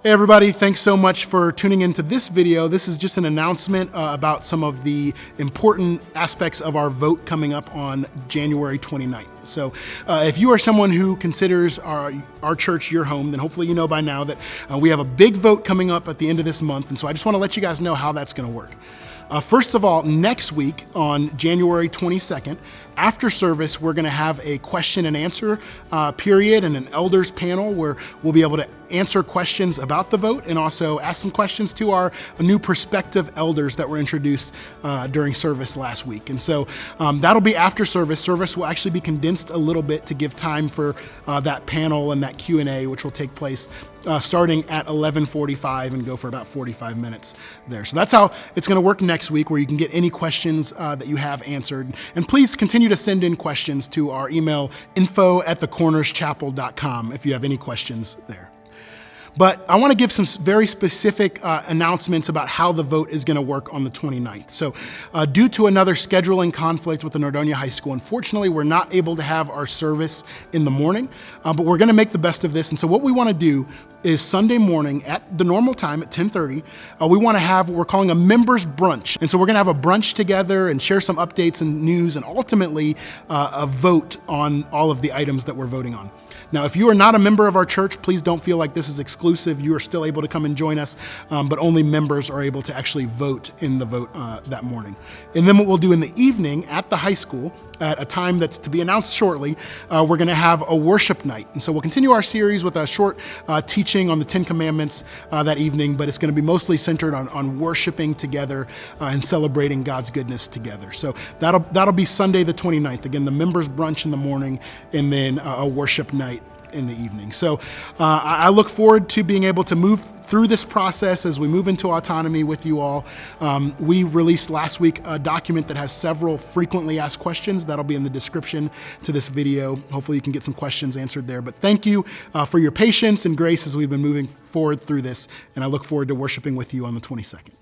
Hey everybody, thanks so much for tuning into this video. This is just an announcement about some of the important aspects of our vote coming up on January 29th. So if you are someone who considers our church your home, then hopefully you know by now that we have a big vote coming up at the end of this month. And so I just want to let you guys know how that's going to work. First of all, next week on January 22nd, after service, we're going to have a question and answer period and an elders panel where we'll be able to answer questions about the vote and also ask some questions to our new prospective elders that were introduced during service last week. And so that'll be after service. Service will actually be condensed a little bit to give time for that panel and that Q&A, which will take place starting at 11:45 and go for about 45 minutes there. So that's how it's going to work next week, where you can get any questions that you have answered. And please continue to send in questions to our email, info@thecornerschapel.com, if you have any questions there. But I want to give some very specific announcements about how the vote is going to work on the 29th. So due to another scheduling conflict with the Nordonia High School, unfortunately, we're not able to have our service in the morning, but we're going to make the best of this. And so what we want to do is Sunday morning at the normal time at 10:30, we want to have what we're calling a members brunch. And so we're going to have a brunch together and share some updates and news and ultimately a vote on all of the items that we're voting on. Now, if you are not a member of our church, please don't feel like this is exclusive. You are still able to come and join us, but only members are able to actually vote in the vote that morning. And then what we'll do in the evening at the high school, at a time that's to be announced shortly, we're going to have a worship night. And so we'll continue our series with a short teaching on the 10 Commandments that evening, but it's going to be mostly centered on worshiping together and celebrating God's goodness together. So that'll be Sunday the 29th. Again, the members brunch in the morning and then a worship night in the evening. So I look forward to being able to move through this process as we move into autonomy with you all. We released last week a document that has several frequently asked questions. That'll be in the description to this video. Hopefully you can get some questions answered there. But thank you for your patience and grace as we've been moving forward through this. And I look forward to worshiping with you on the 22nd.